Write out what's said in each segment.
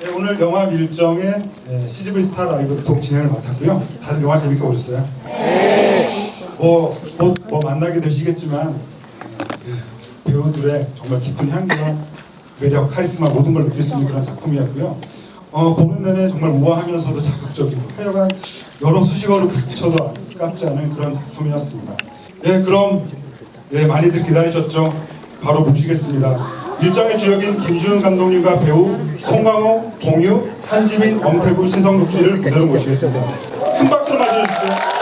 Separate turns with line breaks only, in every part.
네, 오늘 영화 밀정의 CGV 스타 라이브 톡 진행을 맡았고요. 다들 영화 재밌게 보셨어요? 네. 곧 만나게 되시겠지만 배우들의 정말 깊은 향기와 매력, 카리스마 모든 걸 느낄 수 있는 그런 작품이었고요. 보는 내내 정말 우아하면서도 자극적이고 하여간 여러 수식어를 붙여도 아깝지 않은 그런 작품이었습니다. 네, 그럼 많이들 기다리셨죠? 바로 모시겠습니다. 밀정의 주역인 김주은 감독님과 배우 송강호, 동유, 한지민, 엄태구, 신성록 씨를 무대로 모시겠습니다. 큰 박수로 맞이해주세요.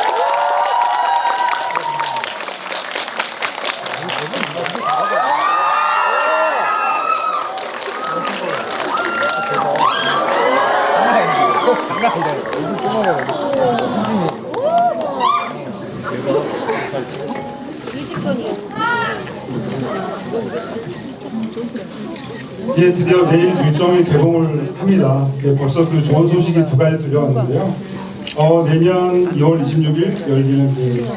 예, 드디어 내일 밀정이 개봉을 합니다. 벌써 그 좋은 소식이 두 가지 들려왔는데요. 내년 2월 26일 열리는 그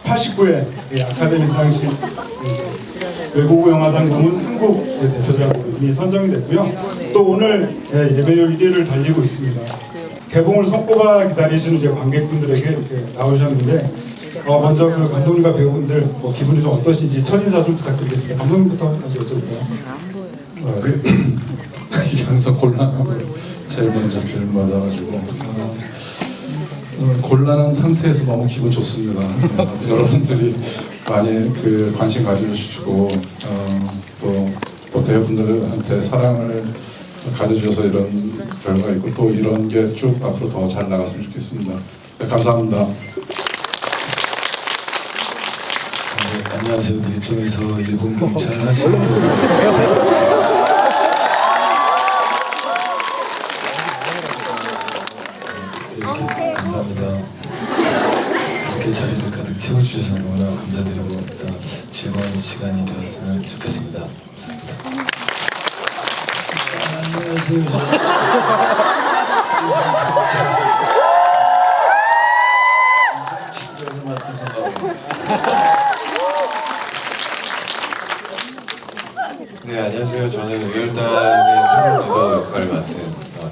89회 아카데미 상식 외국어 영화상 부문 한국 대표작으로 이미 선정이 됐고요. 또 오늘 예배율 1위를 달리고 있습니다. 개봉을 손꼽아 기다리시는 이제 관객분들에게 이렇게 나오셨는데 먼저 그 감독님과 배우분들 기분이 좀 어떠신지 첫인사 좀 부탁드리겠습니다. 감독님부터 먼저 여쭤볼까요?
항상 곤란하고 제일 먼저 별 받아가지고 곤란한 상태에서 너무 기분 좋습니다. 여러분들이 많이 그 관심 가져주시고 또 대회분들한테 사랑을 가져주셔서 이런 결과가 있고 또 이런 게 쭉 앞으로 더 잘 나갔으면 좋겠습니다. 네, 감사합니다.
안녕하세요. 밀정에서 일본 경찰 하시는 분. 감사합니다. 이렇게 자리를 가득 채워주셔서 너무나 감사드리고 즐거운 시간이 되었으면 좋겠습니다. 감사합니다. 안녕하세요. 친구를 맡아서
네, 안녕하세요. 저는 의열단의 상무리더 역할을 맡은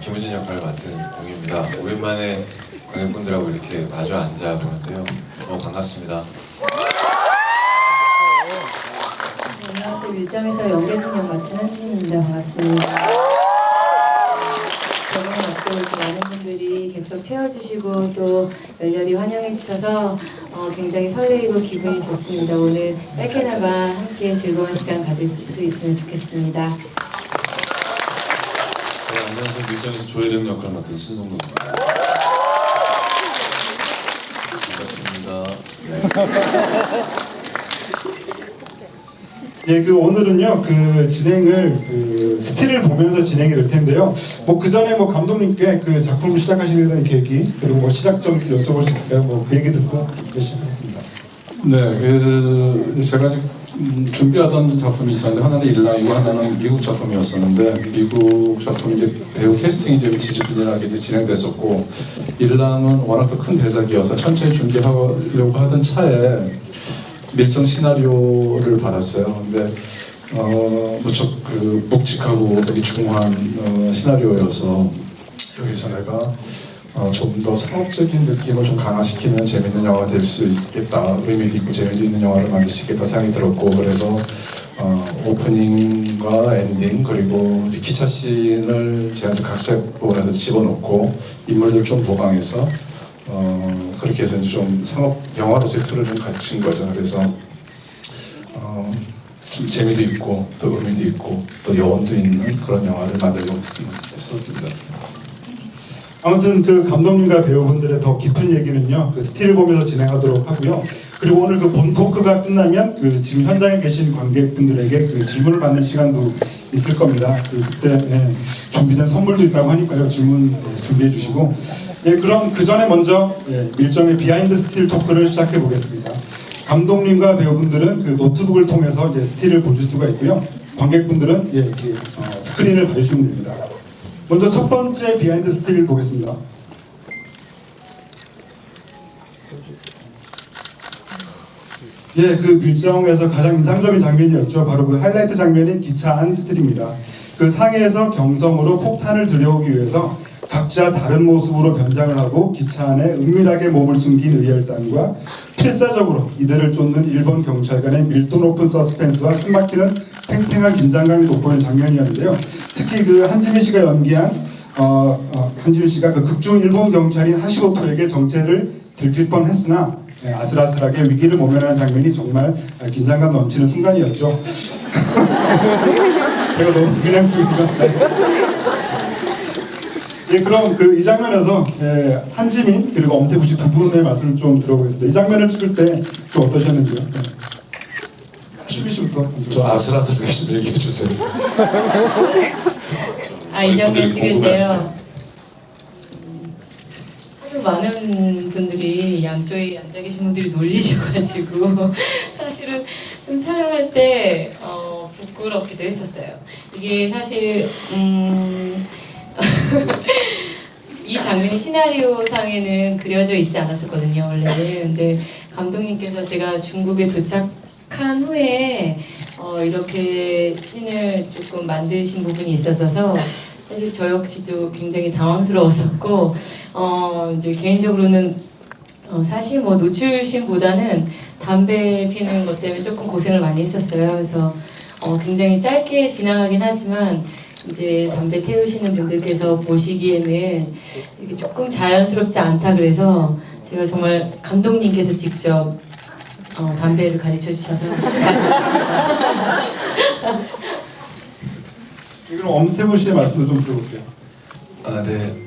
김우진 역할을 맡은 동입니다. 오랜만에 관객분들하고 이렇게 마주 앉아 보는데요. 너무 반갑습니다.
안녕하세요. 밀정에서 연계순 역 맡은 한진입니다. 반갑습니다. 저번에 앞으로 많은 분들이 계속 채워주시고 또 열렬히 환영해 주셔서 굉장히 설레이고 기분이 좋습니다. 오늘 짧게나마 함께 즐거운 시간 가질 수 있으면 좋겠습니다.
네, 안녕하세요. 밀정에서 조혜령 역할을 맡은 신성국입니다. 반갑습니다.
예, 오늘은요, 진행을, 스틸을 보면서 진행이 될 텐데요. 그 전에 감독님께 작품을 시작하시게 된 계기, 그리고 시작 좀 여쭤볼 수 있을까요? 그 얘기 듣고 시작하겠습니다.
네, 제가 준비하던 작품이 있었는데 하나는 일라이고 하나는 미국 작품이었었는데 미국 작품 이제 배우 캐스팅이 좀 지지분열하게 진행됐었고 일랑은 워낙 더 큰 대작이어서 천천히 준비하려고 하던 차에 밀정 시나리오를 받았어요. 근데 무척 묵직하고 되게 중후한 시나리오여서 여기서 내가 좀 더 상업적인 느낌을 좀 강화시키는 재밌는 영화가 될 수 있겠다. 의미도 있고 재미도 있는 영화를 만들 수 있겠다 생각이 들었고 그래서 오프닝과 엔딩 그리고 기차 씬을 제가 각색 부분에서 집어넣고 인물들 좀 보강해서 그렇게 해서 이제 좀 상업 영화로 세트를 좀 갖춘 거죠. 그래서 좀 재미도 있고 또 의미도 있고 또 여운도 있는 그런 영화를 만들려고 했습니다.
아무튼 감독님과 배우분들의 더 깊은 얘기는요, 스틸을 보면서 진행하도록 하고요. 그리고 오늘 본 토크가 끝나면 지금 현장에 계신 관객분들에게 질문을 받는 시간도 있을 겁니다. 그때 준비된 선물도 있다고 하니까요, 질문 준비해 주시고. 그럼 그 전에 먼저 밀정의 비하인드 스틸 토크를 시작해 보겠습니다. 감독님과 배우분들은 노트북을 통해서 스틸을 보실 수가 있고요. 관객분들은 스크린을 봐주시면 됩니다. 먼저 첫 번째 비하인드 스틸 보겠습니다. 밀정에서 가장 인상적인 장면이었죠. 바로 하이라이트 장면인 기차 안 스틸입니다. 그 상해에서 경성으로 폭탄을 들여오기 위해서 각자 다른 모습으로 변장을 하고 기차 안에 은밀하게 몸을 숨긴 의열단과 필사적으로 이들을 쫓는 일본 경찰관의 밀도 높은 서스펜스와 숨막히는 팽팽한 긴장감이 돋보이는 장면이었는데요. 특히 그 한지민 씨가 연기한 한지민 씨가 그 극중 일본 경찰인 하시모토에게 정체를 들킬 뻔했으나 아슬아슬하게 위기를 모면하는 장면이 정말 긴장감 넘치는 순간이었죠. 제가 너무 그냥 중인 것 같아요. 예, 그럼 이 장면에서 한지민 그리고 엄태구 씨 두 분의 말씀을 좀 들어보겠습니다. 이 장면을 찍을 때 좀 어떠셨는지요? 하시민 씨부터.
좀 아슬아슬하게 좀 얘기해 주세요.
이 장면
분들이
찍을 때요. 하도 많은 분들이 양쪽에 앉아 계신 분들이 놀리셔가지고 사실은 좀 촬영할 때 부끄럽기도 했었어요. 이게 사실 이 장면이 시나리오상에는 그려져 있지 않았었거든요, 원래는. 근데 감독님께서 제가 중국에 도착한 후에 이렇게 씬을 조금 만드신 부분이 있어서 사실 저 역시도 굉장히 당황스러웠었고 이제 개인적으로는 사실 뭐 노출씬보다는 담배 피는 것 때문에 조금 고생을 많이 했었어요. 그래서 굉장히 짧게 지나가긴 하지만 이제 담배 태우시는 분들께서 보시기에는 이렇게 조금 자연스럽지 않다 그래서 제가 정말 감독님께서 직접 담배를 가르쳐 주셔서
그럼 엄태구 씨의 말씀도 좀 들어볼게요.
네.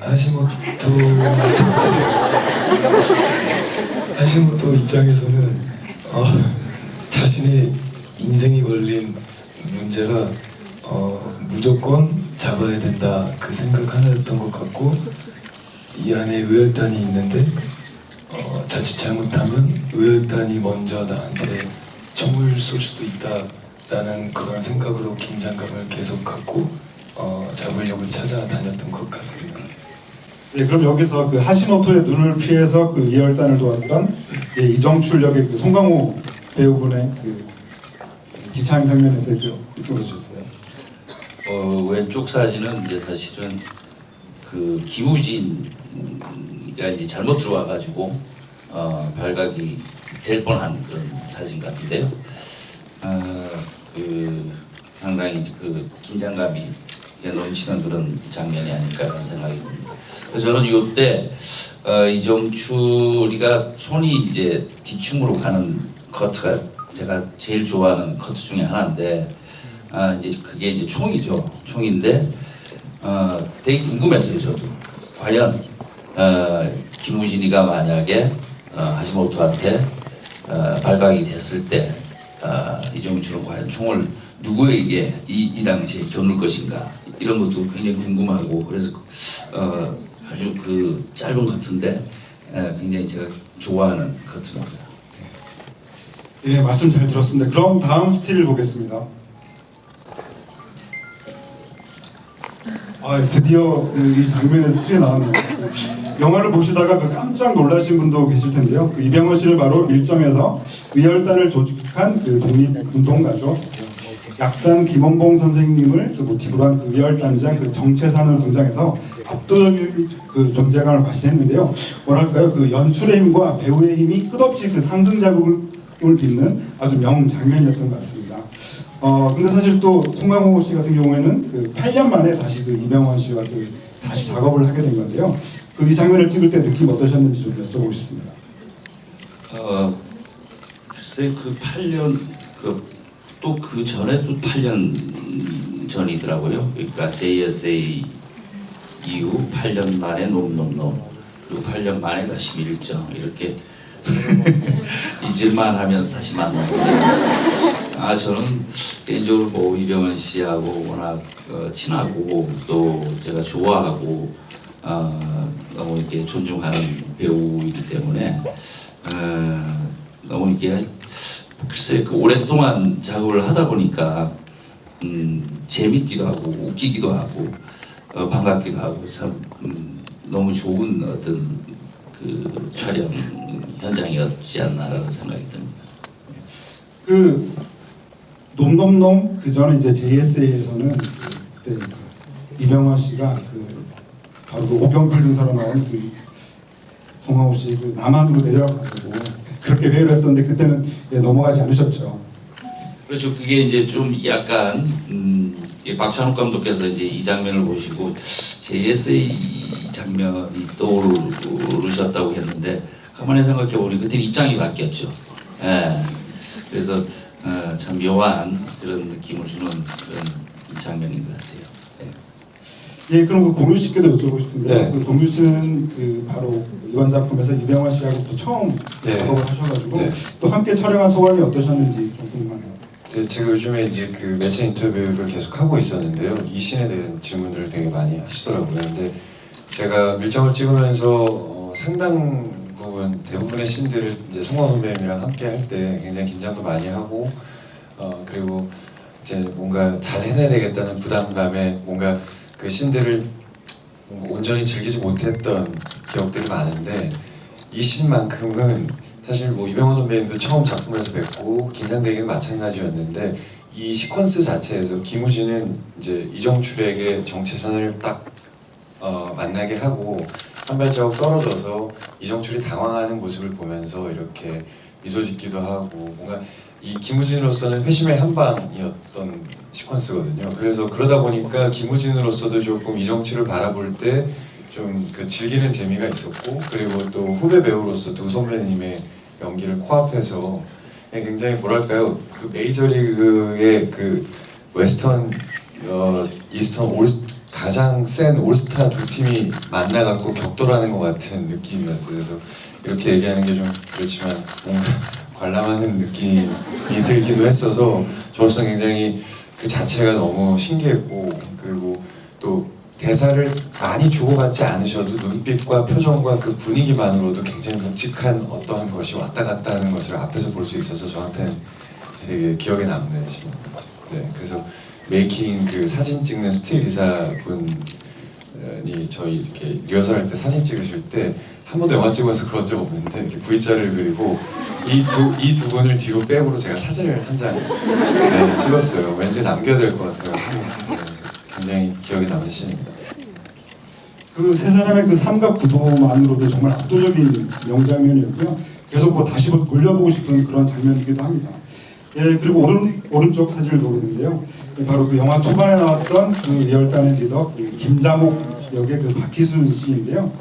하시모토 입장에서는 자신의 인생이 걸린 문제라 무조건 잡아야 된다 그 생각 하나였던 것 같고, 이 안에 의열단이 있는데 자칫 잘못하면 의열단이 먼저 나한테 총을 쏠 수도 있다라는 그런 생각으로 긴장감을 계속 갖고 잡으려고 찾아다녔던 것 같습니다.
예, 그럼 여기서 그 하시모토의 눈을 피해서 그 이열단을 도왔던 이정출 역의 그 송강호 배우분의 그 기차행 장면에서 느껴볼 수 있어요.
왼쪽 사진은 이제 사실은 그 김우진가 이제 잘못 들어와가지고 발각이 될 뻔한 그런 사진 같은데요. 그 상당히 그 긴장감이 넘치는 그런 장면이 아닐까라는 생각이 듭니다. 그래서 저는 이때 이정출이가 손이 이제 뒤춤으로 가는 커트가 제가 제일 좋아하는 커트 중에 하나인데, 이제 그게 이제 총이죠. 총인데 되게 궁금했어요. 저도 과연 김우진이가 만약에 하시모토한테 발각이 됐을 때 이정출은 과연 총을 누구에게 이 당시에 겨눌 것인가, 이런 것도 굉장히 궁금하고, 그래서 아주 그 짧은 커트인데 굉장히 제가 좋아하는 커트입니다.
예, 말씀 잘 들었습니다. 그럼 다음 스틸을 보겠습니다. 드디어 이 장면에서 스틸이 나왔네요. 영화를 보시다가 그 깜짝 놀라신 분도 계실 텐데요. 그 이병헌 씨를 바로 밀정에서 의열단을 조직한 그 독립운동가죠. 약산 김원봉 선생님을 그 모티브로 한 의열단장 그 정채산으로 등장해서 압도적인 그 존재감을 과시했는데요. 뭐랄까요, 그 연출의 힘과 배우의 힘이 끝없이 그 상승작용을 빚는 아주 명장면이었던 것 같습니다. 근데 사실 또 송강호 씨 같은 경우에는 그 8년 만에 다시 그 이병헌 씨와 다시 작업을 하게 된 건데요. 이 장면을 찍을 때 느낌 어떠셨는지 좀 여쭤보고 싶습니다.
글쎄 그 8년 또 그 전에도 8년 전이더라고요. 그러니까 JSA 이후 8년 만에 놈놈놈, 그리고 8년 만에 다시 밀정, 이렇게 잊을만 하면 다시 만나고. 저는 개인적으로 뭐 이병헌 씨하고 워낙 친하고 또 제가 좋아하고 너무 이렇게 존중하는 배우이기 때문에 너무 이렇게 글쎄 그 오랫동안 작업을 하다 보니까 재밌기도 하고 웃기기도 하고 반갑기도 하고 참 너무 좋은 어떤 그 촬영 현장이었지 않나라는 생각이 듭니다.
그 놈놈놈 그 전에 이제 JSA에서는 그때 이병헌 씨가 바로 그 오경필 중사로 나온 송하우 씨 남한으로 내려가지고 그렇게 회의를 했었는데 그때는 넘어가지 않으셨죠.
그렇죠. 그게 이제 좀 약간 박찬욱 감독께서 이제 이 장면을 보시고 JS의 이 장면이 떠오르셨다고 했는데 가만히 생각해 보니 그때 입장이 바뀌었죠. 예. 그래서 참 묘한 그런 느낌을 주는 그런 장면인 것 같아요.
예, 그럼 그 공유 씨께도 여쭤보고 싶은데
네.
그 공유 씨는 바로 이번 작품에서 이병헌 씨하고 또 처음
네.
작업을 하셔가지고
네.
또 함께 촬영한 소감이 어떠셨는지 좀 궁금하네요.
제가 요즘에 이제 그 매체 인터뷰를 계속 하고 있었는데요. 이 씬에 대한 질문들을 되게 많이 하시더라고요. 근데 제가 밀정을 찍으면서 상당 부분 대부분의 씬들을 이제 송하우 선배님이랑 함께 할 때 굉장히 긴장도 많이 하고 그리고 이제 뭔가 잘 해내야 되겠다는 부담감에 뭔가 그 씬들을 뭔가 온전히 즐기지 못했던 기억들이 많은데 이 씬만큼은 사실 뭐 이병헌 선배님도 처음 작품에서 뵙고 긴장되기는 마찬가지였는데 이 시퀀스 자체에서 김우진은 이제 이정출에게 정체선을 딱 만나게 하고 한 발자국 떨어져서 이정출이 당황하는 모습을 보면서 이렇게 미소 짓기도 하고 뭔가 이 김우진으로서는 회심의 한 방이었던 시퀀스거든요. 그래서 그러다 보니까 김우진으로서도 조금 이정출을 바라볼 때 좀 그 즐기는 재미가 있었고 그리고 또 후배 배우로서 두 선배님의 연기를 코앞에서 굉장히 뭐랄까요 그 메이저리그의 그 웨스턴 이스턴 가장 센 올스타 두 팀이 만나갖고 격돌하는 것 같은 느낌이었어요. 그래서 이렇게 얘기하는 게 좀 그렇지만 뭔가 관람하는 느낌이 들기도 했어서 저로서 굉장히 그 자체가 너무 신기했고 그리고 또 대사를 많이 주고받지 않으셔도 눈빛과 표정과 그 분위기만으로도 굉장히 묵직한 어떠한 것이 왔다 갔다 하는 것을 앞에서 볼 수 있어서 저한테는 되게 기억에 남는 시입니다. 네, 그래서 메이킹 그 사진 찍는 스틸 이사분이 저희 이렇게 리허설할 때 사진 찍으실 때 한 번도 영화 찍어서 그런 적 없는데 이렇게 V자를 그리고 이 두 분을 뒤로 백으로 제가 사진을 한 장 찍었어요. 왠지 남겨야 될 것 같아요. 그래서 굉장히 기억에 남는 시입니다.
그 세 사람의 그 삼각 구도만으로도 정말 압도적인 명장면이었고요. 계속 다시 돌려보고 싶은 그런 장면이기도 합니다. 예, 그리고 오른쪽 사진을 보는데요. 바로 그 영화 초반에 나왔던 그 리얼단의 리더 김장옥 역의 그 박희순 씨인데요.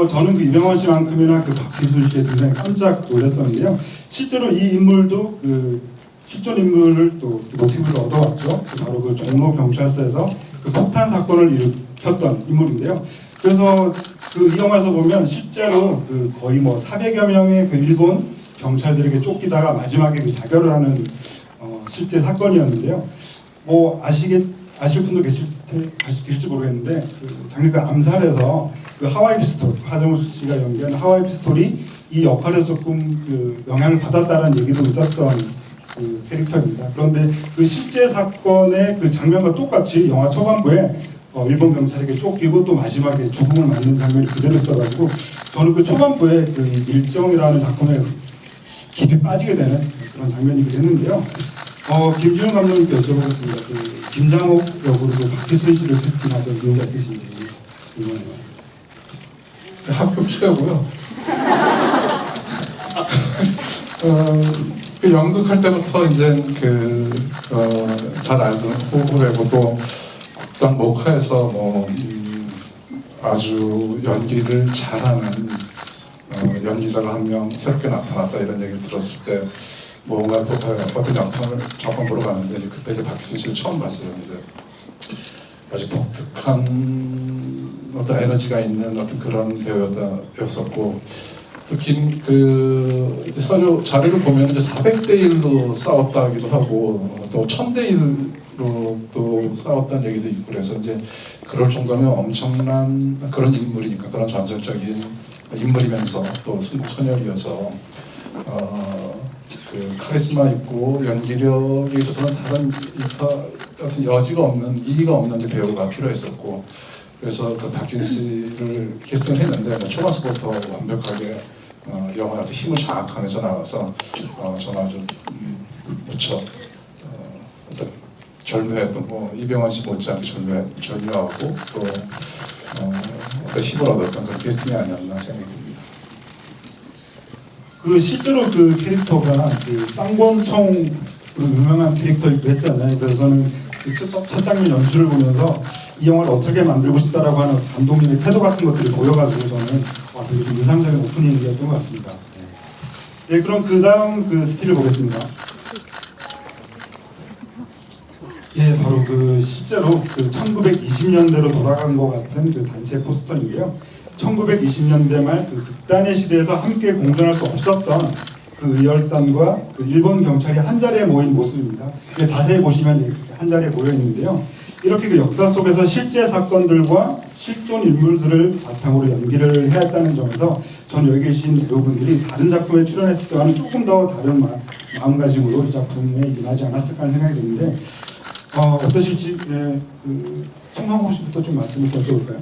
저는 그 이병헌 씨만큼이나 그 박희순 씨에 굉장히 깜짝 놀랐었는데요. 실제로 이 인물도 그 실존 인물을 또 모티브로 얻어왔죠. 바로 그 종로 경찰서에서 그 폭탄 사건을 일으켰던 인물인데요. 그래서 그 이 영화에서 보면 실제로 그 거의 400여 명의 그 일본 경찰들에게 쫓기다가 마지막에 그 자결을 하는 실제 사건이었는데요. 아실 분도 계실지 모르겠는데 작년 그 암살에서 그 하와이 피스톨 하정우 씨가 연기한 하와이 피스톨이 이 역할에서 조금 그 영향을 받았다는 얘기도 있었던 그 캐릭터입니다. 그런데 그 실제 사건의 그 장면과 똑같이 영화 초반부에 일본 경찰에게 쫓기고 또 마지막에 죽음을 맞는 장면이 그대로 있어가지고 저는 그 초반부에 그 일정이라는 작품에 깊이 빠지게 되는 그런 장면이기도 했는데요. 김지훈 감독님께 여쭤보겠습니다. 그 김장옥 역으로 그 박희순 씨를 캐스팅하던 이유가 있으신지 궁금해요.
학교 후배고요. 그 연극할 때부터 이제 잘 알던 후배고 또 국단 목화에서 아주 연기를 잘하는 연기자가 한 명 새롭게 나타났다 이런 얘기를 들었을 때 뭔가 어떤 작품 보러 가는데 그때 이제 박희순 씨를 처음 봤어요. 근데 아주 독특한 어떤 에너지가 있는 어떤 그런 배우였었고 또 서류 자료를 보면 이제 400대 1로 싸웠다기도 하고 또 1000대 1로 또 싸웠다는 얘기도 있고 그래서 이제 그럴 정도면 엄청난 그런 인물이니까 그런 전설적인 인물이면서 또 순국선열이어서 그 카리스마 있고 연기력에 있어서는 다른 어떤 여지가 없는 이의가 없는 배우가 필요했었고 그래서 그 박희순 씨를 캐스팅을 했는데 초반부터 완벽하게 영화에 아주 힘을 장악하면서 나와서 저는 아주 무척 어떤 절묘했던 이병헌 씨 못지않게 절묘하고 또 어떤 힘을 얻었던 그런 캐스팅이 아니었나 생각이 듭니다.
그 실제로 그 캐릭터가 그 쌍권총 그 유명한 캐릭터이기도 했잖아요. 그래서 저는 그 첫 장면 연출을 보면서 이 영화를 어떻게 만들고 싶다라고 하는 감독님의 태도 같은 것들이 보여가지고 저는 되게 좀 인상적인 오프닝이었던 것 같습니다. 네, 그럼 그 다음 그 스틸을 보겠습니다. 예, 바로 그 실제로 그 1920년대로 돌아간 것 같은 그 단체 포스터인데요. 1920년대 말 그 극단의 시대에서 함께 공존할 수 없었던 그 의열단과 그 일본 경찰이 한 자리에 모인 모습입니다. 자세히 보시면 한 자리에 모여 있는데요. 이렇게 그 역사 속에서 실제 사건들과 실존 인물들을 바탕으로 연기를 해왔다는 점에서 전 여기 계신 배우분들이 다른 작품에 출연했을 때와는 조금 더 다른 마음가짐으로 이 작품에 임하지 않았을까 하는 생각이 드는데 어떠실지 그 송강호 씨부터 좀 말씀을 여쭤볼까요?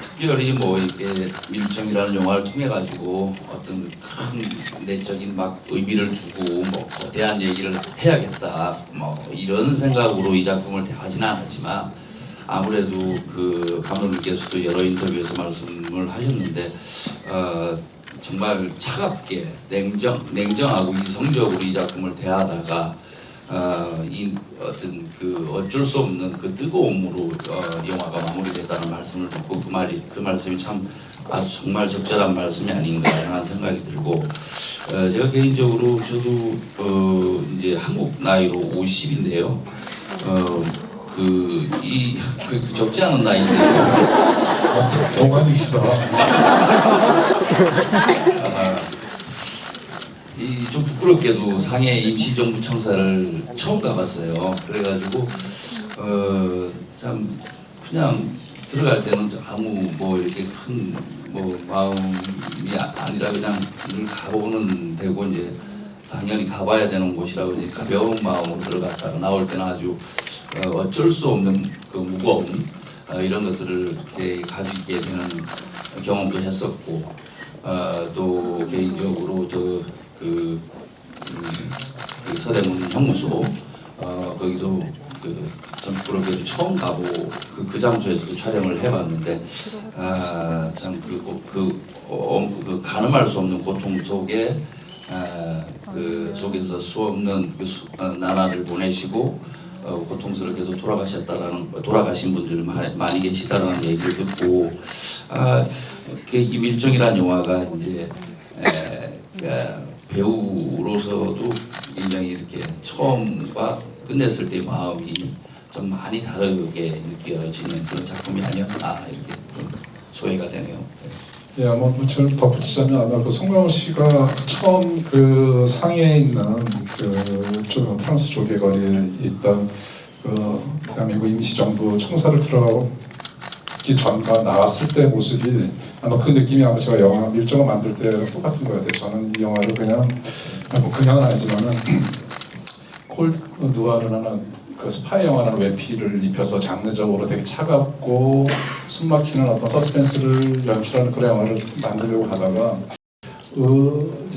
특별히 이렇게 밀정이라는 영화를 통해 가지고 어떤 큰 내적인 막 의미를 주고 거대한 얘기를 해야겠다 이런 생각으로 이 작품을 대하지는 않았지만 아무래도 그 감독님께서도 여러 인터뷰에서 말씀을 하셨는데 정말 차갑게 냉정하고 이성적으로 이 작품을 대하다가 이 어떤 그 어쩔 수 없는 그 뜨거움으로 영화가 마무리됐다는 말씀을 듣고 그 말씀이 참 정말 적절한 말씀이 아닌가 하는 생각이 들고 제가 개인적으로 저도 이제 한국 나이로 50인데요. 그 적지 않은 나이인데요.
동안이시다.
좀 부끄럽게도 상해 임시정부 청사를 처음 가봤어요. 그래가지고 참 그냥 들어갈 때는 아무 이렇게 큰 마음이 아니라 그냥 늘 가보는 데고 이제 당연히 가봐야 되는 곳이라고 이제 가벼운 마음으로 들어갔다가 나올 때는 아주 어쩔 수 없는 그 무거움 이런 것들을 이렇게 가지게 되는 경험도 했었고 또 개인적으로 그 서대문 형무소 거기도 전 부끄럽게도 처음 가보고 그 장소에서도 촬영을 해봤는데 참 그 가늠할 수 없는 고통 속에 그 속에서 수없는 나날을 보내시고 고통스럽게도 돌아가신 분들 많이 계시다는 얘기를 듣고 이 밀정이라는 영화가 이제 배우로서도 굉장히 이렇게 처음과 끝냈을 때의 마음이 좀 많이 다르게 느껴지는 그런 작품이 아니었나 이렇게 좀 소외가 되네요.
예, 저를 덧붙이자면 아마 그 송강호 씨가 처음 그 상해에 있는 프랑스 조개거리에 있던 그 대한민국 임시정부 청사를 들어가기 전과 나왔을 때 모습이 아마 그 느낌이 아마 제가 영화 밀정을 만들 때랑 똑같은 것 같아요. 저는 이 영화를 그냥은 아니지만은 콜드 누아르라는 그 스파이 영화라는 외피를 입혀서 장르적으로 되게 차갑고 숨막히는 어떤 서스펜스를 연출하는 그런 영화를 만들려고 하다가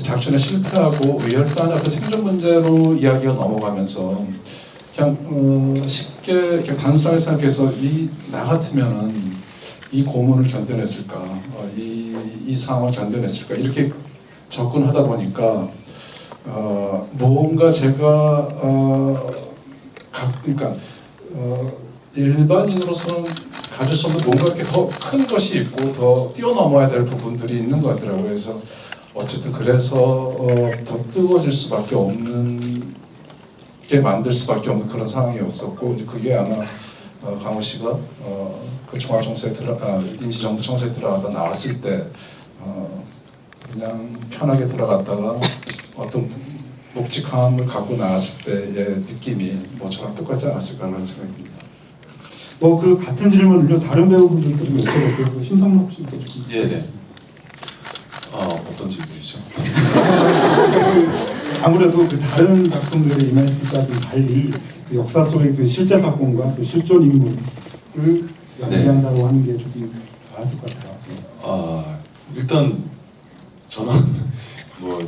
작전에 실패하고 의열단의 그 생존 문제로 이야기가 넘어가면서 그냥 쉽게 이렇게 단순하게 생각해서 나 같으면은 이 고문을 견뎌냈을까, 이 상황을 견뎌냈을까 이렇게 접근하다 보니까 무언가 제가 그러니까 일반인으로서는 가질 수 없는 뭔가 이렇게 더 큰 것이 있고 더 뛰어넘어야 될 부분들이 있는 것 같더라고요. 그래서 어쨌든 그래서 더 뜨거워질 수밖에 없는 게 만들 수밖에 없는 그런 상황이었었고 그게 아마 강호 씨가 그 종합청사에 임시정부 청사에 들어가다 나왔을 때 그냥 편하게 들어갔다가 어떤 묵직함을 갖고 나왔을 때의 느낌이 저랑 똑같지 않았을까 하는 생각이 듭니다.
그 같은 질문을요 다른 배우분들도 좀 여쭤볼게요. 신성록 씨도 좀.
네네. 어떤 질문이죠?
아무래도 그 다른 작품들에 임했을 때와 좀 달리 그 역사 속의 그 실제 사건과 그 실존 인물을 연기한다고 하는 게 조금 나았을 것 같아요.
일단 저는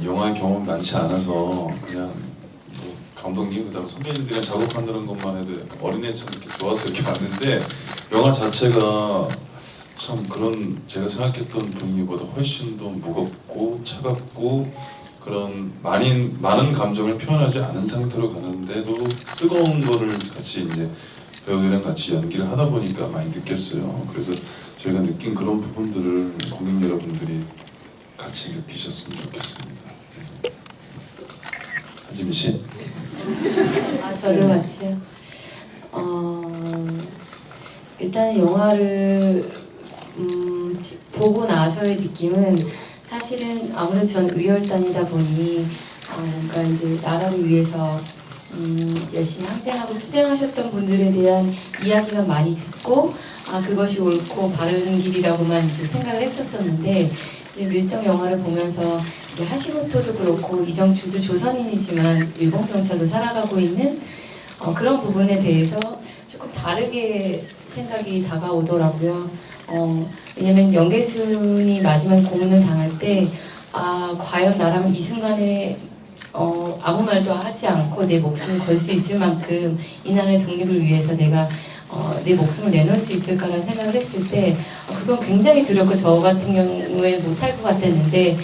영화 경험 많지 않아서 그냥 감독님 그다음에 선배님들이랑 작업한다는 것만 해도 약간 어린애처럼 이렇게 좋아서 이렇게 봤는데 영화 자체가 참 그런 제가 생각했던 분위기보다 훨씬 더 무겁고 차갑고 그런 많은 감정을 표현하지 않은 상태로 가는데도 뜨거운 거를 같이 이제 배우들이랑 같이 연기를 하다 보니까 많이 느꼈어요. 그래서 저희가 느낀 그런 부분들을 관객 여러분들이 같이 느끼셨으면 좋겠습니다. 한지민 씨.
아, 저도 같이요. 일단 영화를 보고 나서의 느낌은 사실은 아무래도 전 의열단이다 보니 뭔가 이제 나라를 위해서 열심히 항쟁하고 투쟁하셨던 분들에 대한 이야기만 많이 듣고 그것이 옳고 바른 길이라고만 이제 생각을 했었었는데 이제 밀정 영화를 보면서 이제 하시모토도 그렇고 이정출도 조선인이지만 일본 경찰로 살아가고 있는 그런 부분에 대해서 조금 다르게 생각이 다가오더라고요. 왜냐면 영계순이 마지막에 고문을 당할 때 과연 나라면 이 순간에 아무 말도 하지 않고 내 목숨을 걸 수 있을 만큼 이 나라의 독립을 위해서 내가 내 목숨을 내놓을 수 있을까라는 생각을 했을 때 그건 굉장히 두렵고 저 같은 경우에 못할 것 같았는데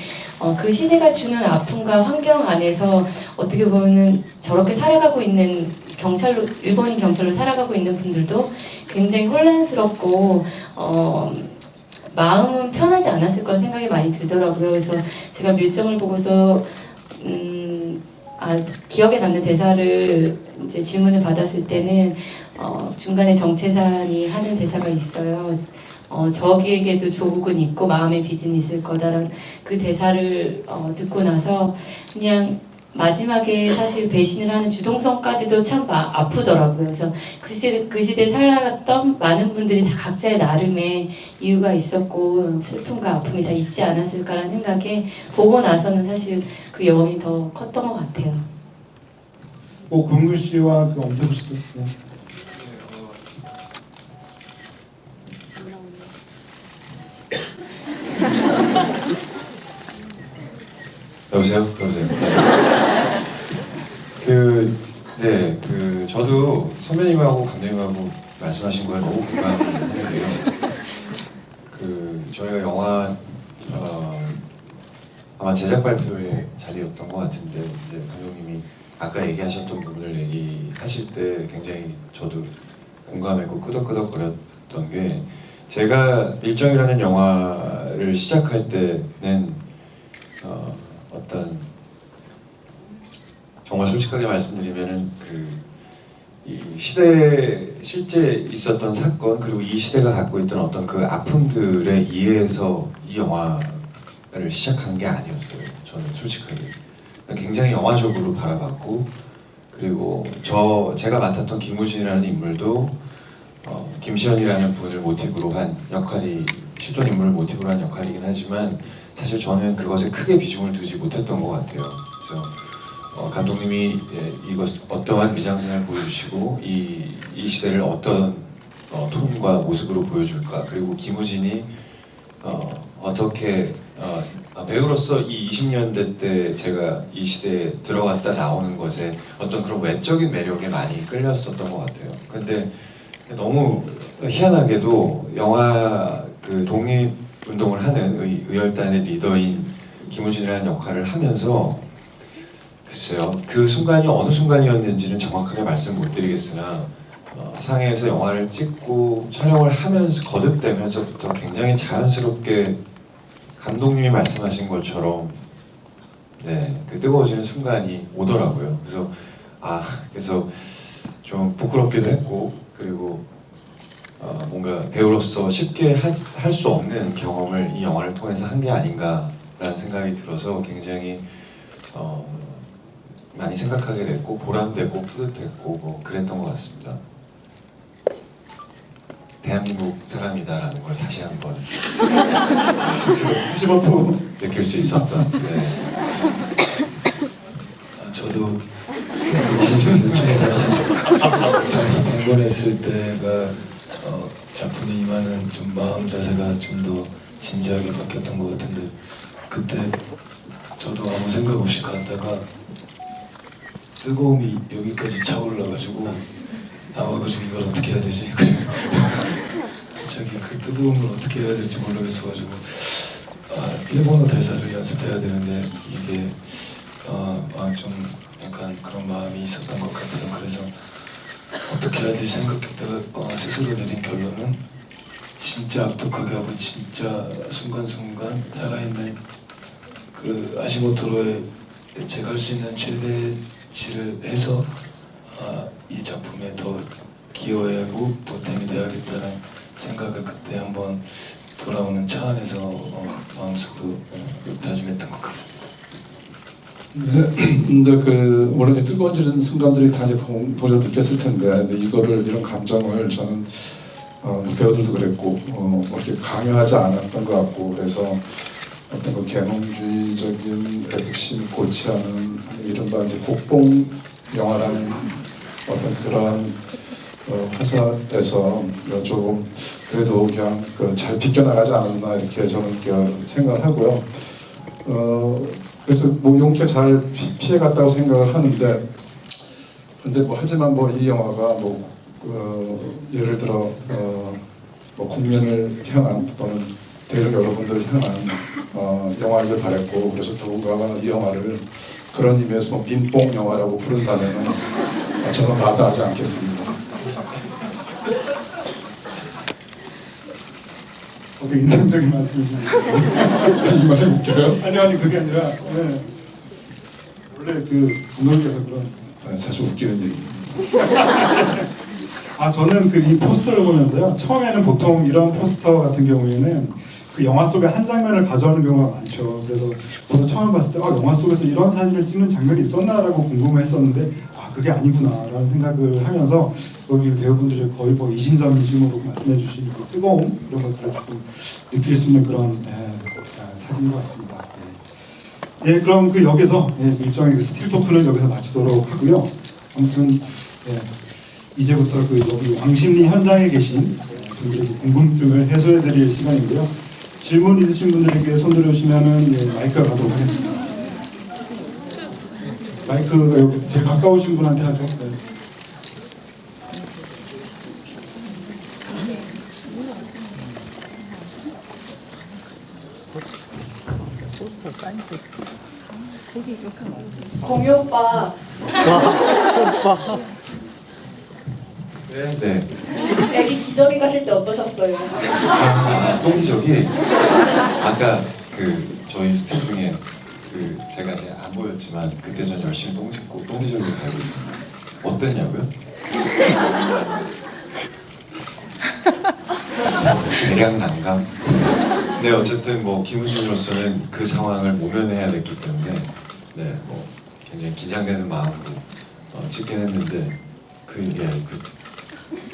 그 시대가 주는 아픔과 환경 안에서 어떻게 보면은 저렇게 살아가고 있는 경찰로 일본인 경찰로 살아가고 있는 분들도 굉장히 혼란스럽고 마음은 편하지 않았을 거라는 생각이 많이 들더라고요. 그래서 제가 밀정을 보고서 기억에 남는 대사를 이제 질문을 받았을 때는 중간에 정채산이 하는 대사가 있어요. 저기에게도 조국은 있고 마음의 빚은 있을 거다라는 그 대사를 듣고 나서 그냥 마지막에 사실 배신을 하는 주동성까지도 참 아프더라고요. 그래서 그 시대에 살아갔던 많은 분들이 다 각자의 나름의 이유가 있었고 슬픔과 아픔이 다 있지 않았을까라는 생각에 보고 나서는 사실 그 여운이 더 컸던 것 같아요.
공유 씨와 그 엄태구 씨도. 네.
여보세요? 저도 선배님하고 감독님하고 말씀하신 거에 너무 공감하는데요. 저희가 영화 아마 제작 발표회 자리였던 것 같은데 이제 감독님이 아까 얘기하셨던 부분을 얘기하실 때 굉장히 저도 공감했고 끄덕끄덕거렸던 게 제가 밀정이라는 영화를 시작할 때는 어떤 정말 솔직하게 말씀드리면은 이 시대에 실제 있었던 사건 그리고 이 시대가 갖고 있던 어떤 그 아픔들에 의해서 이 영화를 시작한 게 아니었어요. 저는 솔직하게 굉장히 영화적으로 바라봤고 그리고 제가 맡았던 김우진이라는 인물도 김시현이라는 분을 모티브로 한 역할이 실존 인물을 모티브로 한 역할이긴 하지만 사실 저는 그것에 크게 비중을 두지 못했던 것 같아요. 그래서 감독님이 이것 어떠한 미장센을 보여주시고 이 시대를 어떤 톤과 모습으로 보여줄까 그리고 김우진이 어떻게 배우로서 이 20년대 때 제가 이 시대에 들어갔다 나오는 것에 어떤 그런 외적인 매력에 많이 끌렸었던 것 같아요. 근데 너무 희한하게도 영화 그 독립운동을 하는 의열단의 리더인 김우진이라는 역할을 하면서 글쎄요 그 순간이 어느 순간이었는지는 정확하게 말씀 못 드리겠으나 상해에서 영화를 찍고 촬영을 하면서 거듭되면서부터 굉장히 자연스럽게 감독님이 말씀하신 것처럼 그 뜨거워지는 순간이 오더라고요. 그래서 좀 부끄럽기도 했고 그리고 뭔가 배우로서 쉽게 할 수 없는 경험을 이 영화를 통해서 한 게 아닌가라는 생각이 들어서 굉장히 많이 생각하게 됐고 보람되고 뿌듯했고 뭐 그랬던 것 같습니다. 대한민국 사람이다라는 걸 다시 한번 스스로
하시모토.
느낄 수 있었던.
저도 신촌에서 방문했을 때가 작품에 임하는 좀 마음 자세가 좀 더 진지하게 바뀌었던 것 같은데 그때 저도 아무 생각 없이 갔다가 뜨거움이 여기까지 차올라가지고 나와가지고 이걸 어떻게 해야 되지? 그래. 갑자기 그 뜨거움을 어떻게 해야 될지 모르겠어가지고 일본어 대사를 연습해야 되는데 이게 좀 약간 그런 마음이 있었던 것 같아요. 그래서 어떻게 해야 될지 생각했다가 스스로 내린 결론은 진짜 악독하게 하고 진짜 순간순간 살아있는 그 아시모토로에 제가 할 수 있는 최대치를 해서 이 작품에 더 기여해야 하고 보탬이 되어야겠다는 생각을 그때 한번 돌아오는 차 안에서 마음속으로 다짐했던 것 같습니다.
근데 그 물론 이제 뜨거워지는 순간들이 다 이제 보려 느꼈을 텐데, 근데 이거를 이런 감정을 저는 배우들도 그랬고 이렇게 강요하지 않았던 것 같고, 그래서 어떤 그 계몽주의적인 애국심 고취하는 이른바 이제 국뽕 영화라는 어떤 그런 화사에서 조금 그래도 그냥 잘 비껴나가지 않았나 이렇게 저는 이렇게 생각을 하고요. 그래서 뭐 용케 잘 피해갔다고 생각을 하는데, 근데 뭐 하지만 뭐 이 영화가 뭐 예를 들어 뭐 국민을 향한 또는 대중 여러분들을 향한 영화이길 바랬고, 그래서 누군가가 이 영화를 그런 의미에서 뭐 민뽕 영화라고 부른다면은 저는 마다하지 않겠습니다.
되게 인상적인 말씀이시네요.
이 말이 웃겨요?
아니 그게 아니라 원래 그 감독님께서 그런
사실 웃기는 얘기.
저는 그 이 포스터를 보면서요, 처음에는 보통 이런 포스터 같은 경우에는 그 영화 속의 한 장면을 가져오는 경우가 많죠. 그래서 저도 처음 봤을 때 영화 속에서 이런 사진을 찍는 장면이 있었나라고 궁금했었는데 그게 아니구나라는 생각을 하면서 여기 배우분들이 거의 뭐 이심전심으로 말씀해주신 그 뜨거움 이런 것들을 조금 느낄 수 있는 그런 사진인 것 같습니다. 예, 그럼 그 여기서 일정의 그 스틸 토크는 여기서 마치도록 하고요. 아무튼 이제부터 그 여기 왕십리 현장에 계신 분들에게 궁금증을 해소해드릴 시간인데요. 질문 있으신 분들에게 손 들어주시면은 마이크가 가도록 하겠습니다. 마이크가 여기 제일 가까우신 분한테 하죠. 네.
공유 오빠
네.
애기 기저귀 가실 때 어떠셨어요?
똥기저귀 아까 그 저희 스태프 중에 그 제가 이제 안 보였지만 그때 전 열심히 똥 짚고 똥기저귀를 달고 있습니다. 어땠냐고요? 대략 난감. 네, 어쨌든 뭐 김우진으로서는 그 상황을 모면해야 됐기 때문에 뭐 굉장히 긴장되는 마음으로 찍긴 했는데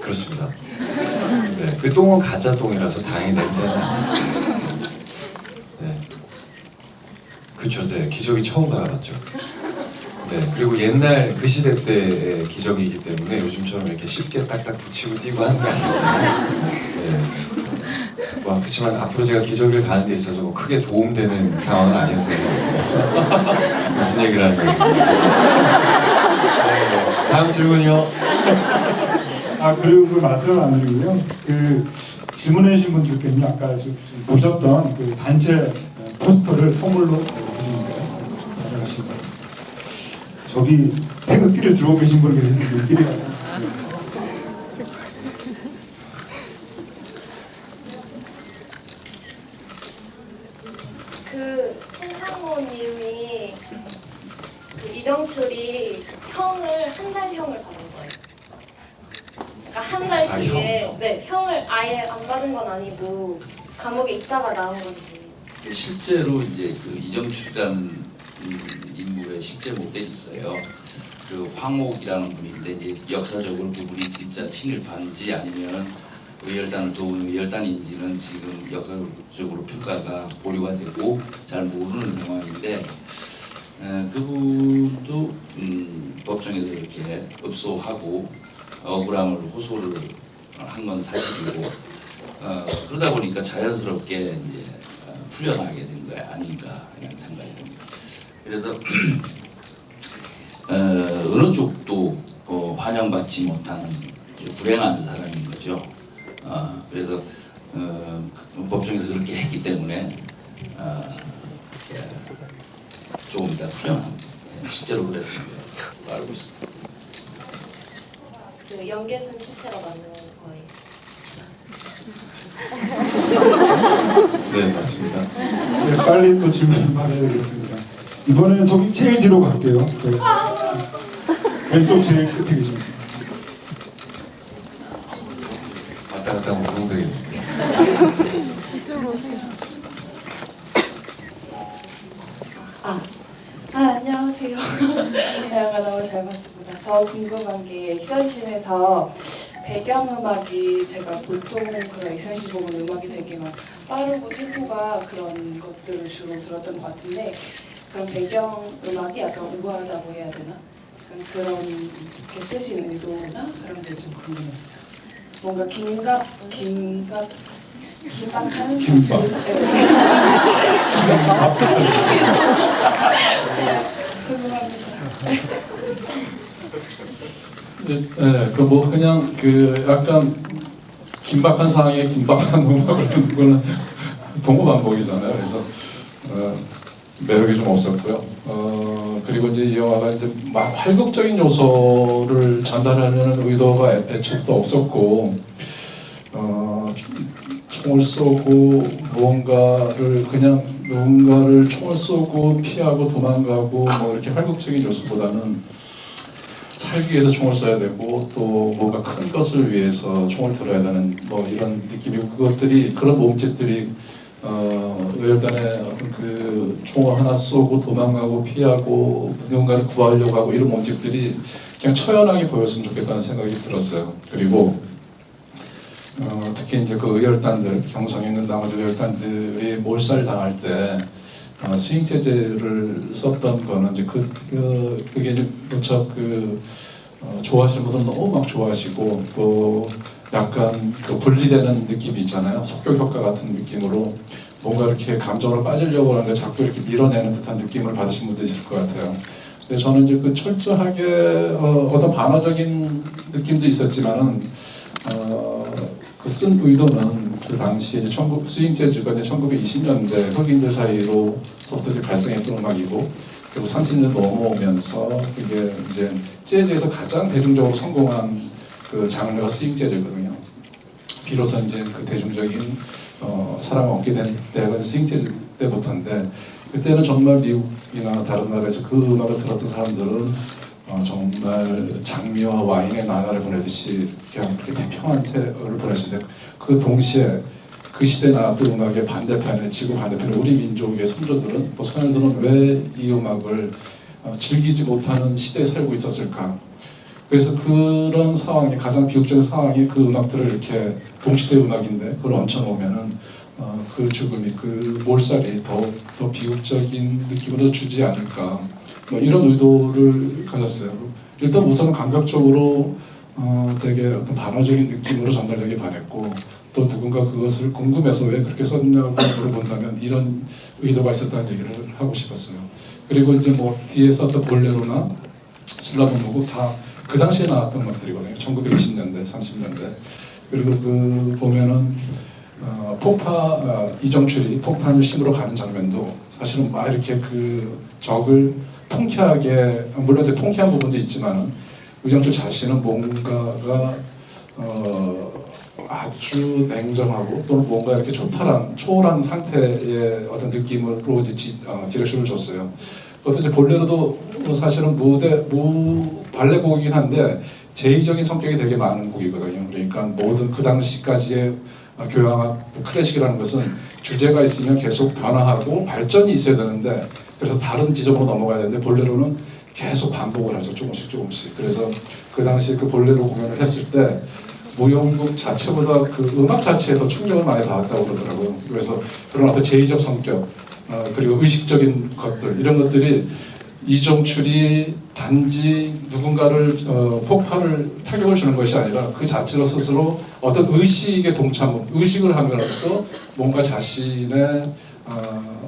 그렇습니다. 네, 그 똥은 가짜 똥이라서 다행히 냄새는 안 났어요. 네, 그쵸, 네, 기저귀 처음 갈아봤죠. 네, 그리고 옛날 그 시대 때의 기저귀이기 때문에 요즘처럼 이렇게 쉽게 딱딱 붙이고 띄고 하는 게 아니었잖아요. 네. 그렇지만 앞으로 제가 기저귀를 가는 데 있어서 뭐 크게 도움되는 상황은 아니었던 것 같아요. 무슨 얘기를 하는 거예요? 네, 다음 질문이요.
그리고 그 말씀을 안 드리고요. 그 질문해 주신 분들께는 아까 지금 보셨던 그 단체 포스터를 선물로 드리는데 가져가시고, 저기 태극기를 들고 계신 분에 대해서 눈길이
그 송상모님이 그 이정출이 형을 한 달 형을 받은 거예요. 그러니까 한 달 뒤에 형을 아예 안 받은 건 아니고 감옥에 있다가 나온 건지.
실제로 이제 그 이정출이라는 인물의 실제 모델이 있어요. 그 황옥이라는 분인데 이제 역사적으로 그분이 진짜 친일파인지 아니면 의열단을 도운 의열단인지는 지금 역사적으로 평가가 보류가 되고 잘 모르는 상황인데, 그분도 법정에서 이렇게 읍소하고 억울함을 호소를 한 건 사실이고, 그러다 보니까 자연스럽게 이제 풀려나게 된 거 아닌가 하는 생각이 듭니다. 그래서 어느 쪽도 환영받지 못하는 불행한 사람인 거죠. 그래서 법정에서 그렇게 했기 때문에 조금 이따 후련합니다. 실제로 그랬던 거 알고 있습니다.
그 연계순 실체가 맞는 거예요.
네, 맞습니다.
네, 빨리 또 질문 받아야 되겠습니다. 이번에는 저기 제일 뒤로 갈게요. 왼쪽 제일 끝에 계십니다.
왔다 갔다 하면 엉덩이.
안녕하세요. 영화 너무 잘 봤습니다. 저 궁금한 게 액션씬에서 배경음악이 제가 보통 그런 액션씬 보면 음악이 되게 막 빠르고 템포가 그런 것들을 주로 들었던 것 같은데 그런 배경음악이 약간 우아하다고 해야 되나? 약간 그런 게 쓰신 의도나 그런 게 좀 궁금했어요. 뭔가 긴박한 궁금합니다.
네, 그 뭐 그냥 그 약간 긴박한 상황에 긴박한 음악을 하는 거는 동고반복이잖아요. 그래서 매력이 좀 없었고요. 그리고 이제 이 영화가 이제 막 활극적인 요소를 전달하려는 의도가 애초부터 없었고, 총을 쏘고 누군가를 총을 쏘고 피하고 도망가고 뭐 이렇게 활극적인 요소보다는 살기 위해서 총을 쏴야 되고 또 뭔가 큰 것을 위해서 총을 들어야 되는 뭐 이런 느낌이고 그런 몸짓들이 외혈단의 어떤 그 총을 하나 쏘고 도망가고 피하고 누군가를 구하려고 하고 이런 몸짓들이 그냥 처연하게 보였으면 좋겠다는 생각이 들었어요. 그리고 특히 이제 그 의혈단들, 경성에 있는 나머지 의혈단들이 몰살당할 때 스윙 재즈를 썼던 거는 이제 그게 이제 무척 좋아하시는 분들은 너무 막 좋아하시고 또 약간 그 분리되는 느낌이 있잖아요. 속교 효과 같은 느낌으로 뭔가 이렇게 감정으로 빠지려고 하는데 자꾸 이렇게 밀어내는 듯한 느낌을 받으신 분도 있을 것 같아요. 근데 저는 이제 그 철저하게 어떤 반어적인 느낌도 있었지만은 그 쓴 의도는 그 당시에 이제 스윙 재즈가 이제 1920년대 흑인들 사이로서부터 이제 발생했던 음악이고 그리고 30년 넘어오면서 그게 이제 재즈에서 가장 대중적으로 성공한 그 장르가 스윙 재즈거든요. 비로소 이제 그 대중적인 사랑을 얻게 된 때가 스윙 재즈 때부터인데 그때는 정말 미국이나 다른 나라에서 그 음악을 들었던 사람들은 정말 장미와 와인의 나날을 보내듯이 그냥 그렇게 태평한 세월을 보냈는데 그 동시에 그 시대에 나왔던 음악의 반대편에 지구 반대편에 우리 민족의 선조들은 또 소년들은 왜 이 음악을 즐기지 못하는 시대에 살고 있었을까. 그래서 그런 상황이 가장 비극적인 상황이 그 음악들을 이렇게 동시대 음악인데 그걸 얹혀놓으면은 그 죽음이 그 몰살이 더 비극적인 느낌으로 주지 않을까 뭐 이런 의도를 가졌어요. 일단 우선 감각적으로 되게 어떤 반어적인 느낌으로 전달되길 바랬고 또 누군가 그것을 궁금해서 왜 그렇게 썼냐고 물어본다면 이런 의도가 있었다는 얘기를 하고 싶었어요. 그리고 이제 뭐 뒤에 썼던 볼레로나 슬라브무고 다 그 당시에 나왔던 음악들이거든요. 1920년대, 30년대. 그리고 그 보면은 이정출이 폭탄을 심으러 가는 장면도 사실은 막 이렇게 그 적을 통쾌하게 물론 이제 통쾌한 부분도 있지만은 이정출 자신은 뭔가가 아주 냉정하고 또는 뭔가 이렇게 초월한 상태의 어떤 느낌으로 이제 디렉션을 줬어요. 그것도 이제 볼레로도 사실은 발레 곡이긴 한데 제의적인 성격이 되게 많은 곡이거든요. 그러니까 모든 그 당시까지의 교향악, 클래식이라는 것은 주제가 있으면 계속 변화하고 발전이 있어야 되는데 그래서 다른 지점으로 넘어가야 되는데 볼레로는 계속 반복을 하죠. 조금씩. 그래서 그 당시 그 볼레로 공연을 했을 때 무용곡 자체보다 그 음악 자체에 더 충격을 많이 받았다고 그러더라고요. 그래서 그런 어떤 제의적 성격 그리고 의식적인 것들 이런 것들이 이정출이 단지 누군가를 타격을 주는 것이 아니라 그 자체로 스스로 어떤 의식을 함으로써 뭔가 자신의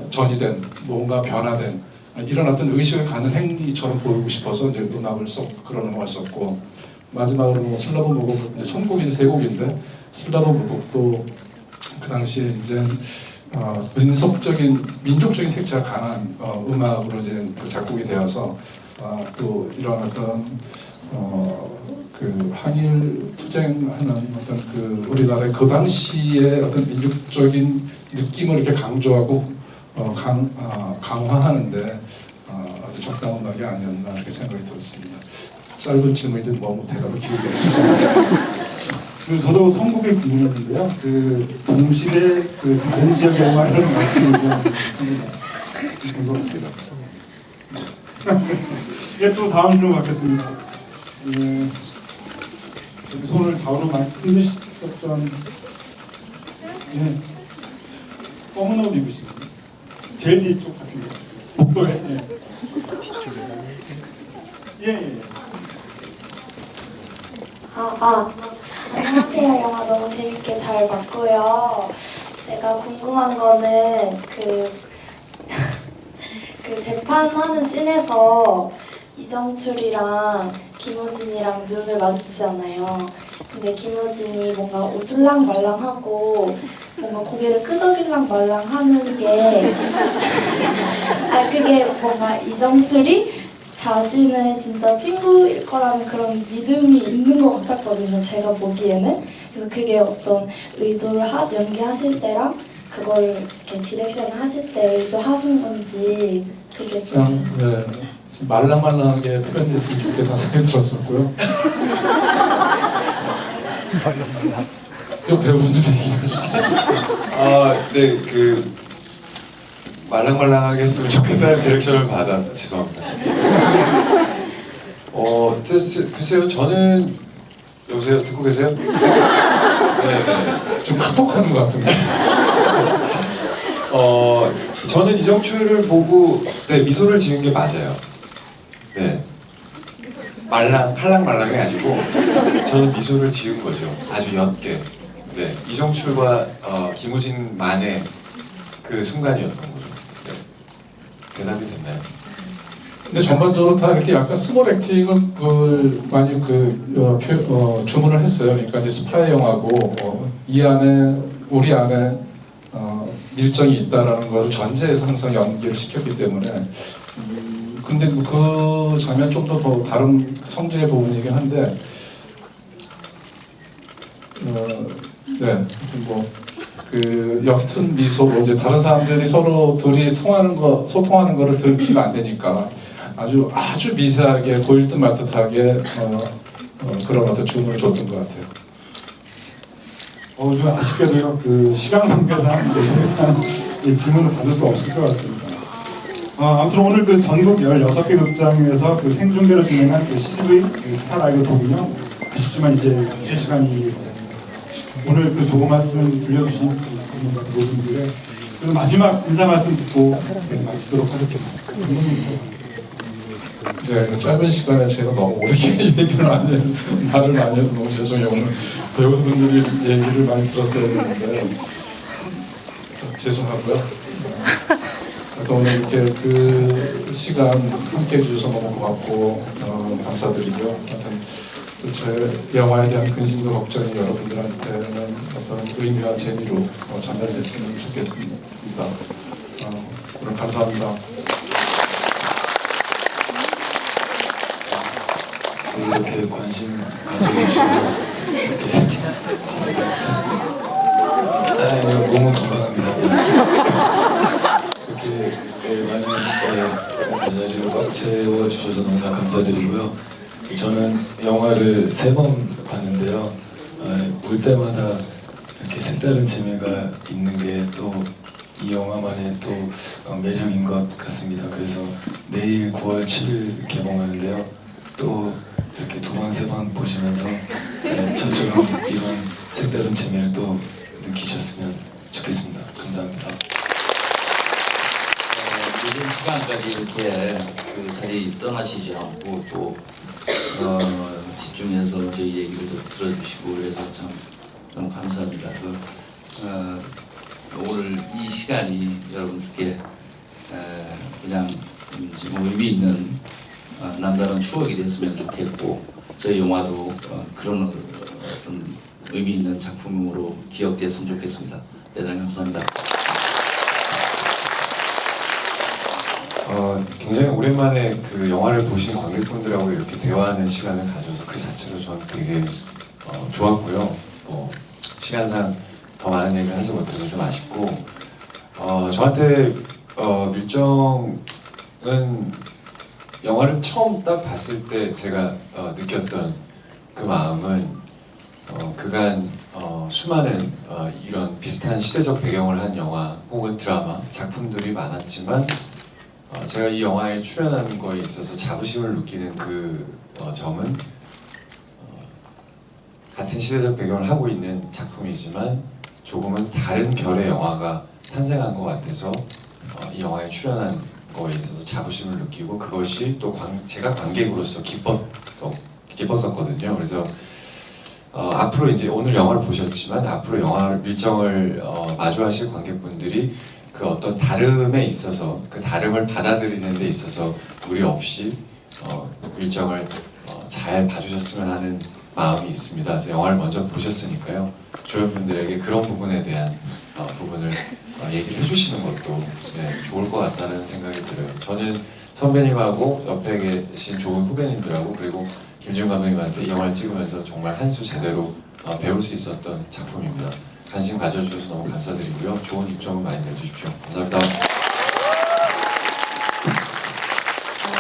전이된 뭔가 변화된 이런 어떤 의식을 갖는 행위처럼 보이고 싶어서 이제 그런 음악을 썼고, 마지막으로 뭐 슬라브 무곡, 이제 선곡이 세 곡인데 슬라브 무곡도 그 당시에 이제 민족적인 색채가 강한 음악으로 이제 그 작곡이 되어서 또 이런 어떤 그 항일 투쟁하는 어떤 그 우리나라의 그 당시의 어떤 민족적인 느낌을 이렇게 강조하고 강화하는데 아주 적당한 음악이 아니었나 이렇게 생각이 들었습니다. 짧은 질문인데 너무 대답을 길게 해주셔서.
저도 선곡에 궁금했는데요. 그 동시대 그 다른 지역의 영화를 말씀해 주신 것 같습니다. 예, 또 다음 질문 받겠습니다. 예, 여기 손을 좌우로 많이 흔드셨던 예, 검은 옷 입으신 분. 제일 뒤쪽 같은 거. 복도에. 예. 예.
안녕하세요. 영화 너무 재밌게 잘 봤고요. 제가 궁금한 거는 그 재판하는 씬에서 이정출이랑 김우진이랑 눈을 마주치잖아요. 근데 김우진이 뭔가 웃을랑 말랑하고 뭔가 고개를 끄덕일랑 말랑하는 게 그게 뭔가 이정출이 자신의 진짜 친구일 거라는 그런 믿음이 있는 것 같았거든요. 제가 보기에는. 그래서 그게 어떤 의도를 연기하실 때랑 그걸 이렇게 디렉션을 하실 때 의도하신 건지 그게 좀
네, 말랑말랑하게 표현됐으면 좋겠다 생각이 들었었고요. 그 배우분들이 얘기하시죠.
네, 그 말랑말랑하게 했으면 좋겠다는 디렉션을 받아 죄송합니다. 글쎄요, 저는 여보세요, 듣고 계세요? 네.
좀 카톡하는 것 같은데.
저는 이정출을 보고 미소를 지은 게 맞아요. 네. 할랑말랑이 아니고 저는 미소를 지은 거죠. 아주 옅게. 네. 이정출과 김우진만의 그 순간이었던 거죠. 네. 대답이 됐나요?
근데 전반적으로 다 이렇게 약간 스몰 액팅을 많이 주문을 했어요. 그러니까 이제 스파이 영화고 이 안에 우리 안에 밀정이 있다라는 것을 전제해서 항상 연기를 시켰기 때문에 근데 그 장면 좀 더 다른 성질의 부분이긴 한데 네, 하여튼 그 옅은 미소로 이제 다른 사람들이 서로 둘이 소통하는 거를 들키면 안 되니까 아주 미세하게 보일 듯 말 듯하게 그런 어떤 주문을 줬던 것 같아요.
좀 아쉽게도요. 그 시간 관계상 이 질문을 받을 수 없을 것 같습니다. 아무튼 오늘 그 전국 16개 극장에서 그 생중계로 진행한 그 CGV 그 스타 라이브 톡은요. 아쉽지만 이제 제 시간이 됐습니다. 오늘 그 좋은 말씀 들려주신 모든 분들의 그 마지막 인사 말씀 듣고 마치도록 하겠습니다.
네, 짧은 시간에 제가 너무 오래 말을 많이 해서 너무 죄송해요. 오늘 배우분들이 얘기를 많이 들었어야 했는데 죄송하고요. 그래서 오늘 이렇게 그 시간 함께 해주셔서 너무 고맙고 감사드리고요. 하여튼 제 영화에 대한 근심과 걱정이 여러분들한테는 어떤 의미와 재미로 전달됐으면 좋겠습니다. 오늘 감사합니다.
이렇게 관심 가져주시고 너무 건강합니다. 이렇게 많은 자리를 꽉 채워주셔서 너무나 감사드리고요. 저는 영화를 3번 봤는데요. 볼 때마다 이렇게 색다른 재미가 있는 게 또 이 영화만의 또 매력인 것 같습니다. 그래서 내일 9월 7일 개봉하는데요. 또 이렇게 2번, 3번 보시면서 저처럼 이런 색다른 재미를 또 느끼셨으면 좋겠습니다. 감사합니다.
이런 시간까지 이렇게 그 자리 떠나시지 않고 또 집중해서 저희 얘기를 들어주시고 그래서 참 너무 감사합니다. 오늘 이 시간이 여러분들께 그냥 뭐 의미 있는 남다른 추억이 됐으면 좋겠고 저희 영화도 그런 어떤 의미 있는 작품으로 기억됐으면 좋겠습니다. 대단히 감사합니다.
굉장히 오랜만에 그 영화를 보신 관객분들하고 이렇게 대화하는 시간을 가져서 그 자체로 저는 되게 좋았고요. 시간상 더 많은 얘기를 하지 못해서 좀 아쉽고 저한테 밀정은 영화를 처음 딱 봤을 때 제가 느꼈던 그 마음은 그간 수많은 이런 비슷한 시대적 배경을 한 영화 혹은 드라마 작품들이 많았지만 제가 이 영화에 출연하는 거에 있어서 자부심을 느끼는 그 점은 같은 시대적 배경을 하고 있는 작품이지만 조금은 다른 결의 영화가 탄생한 것 같아서 이 영화에 출연한 거에 있어서 자부심을 느끼고 그것이 또 제가 관객으로서 기뻤었거든요. 그래서 앞으로 이제 오늘 영화를 보셨지만 앞으로 영화를 밀정을 마주하실 관객분들이 그 어떤 다름에 있어서 그 다름을 받아들이는 데 있어서 무리 없이 밀정을 잘 봐주셨으면 하는 마음이 있습니다. 그래서 영화를 먼저 보셨으니까요. 주변 분들에게 그런 부분에 대한 부분을 얘기를 해주시는 것도 좋을 것 같다는 생각이 들어요. 저는 선배님하고 옆에 계신 좋은 후배님들하고 그리고 김지훈 감독님한테 이 영화를 찍으면서 정말 한 수 제대로 배울 수 있었던 작품입니다. 관심 가져주셔서 너무 감사드리고요. 좋은 입점을 많이 내주십시오. 감사합니다.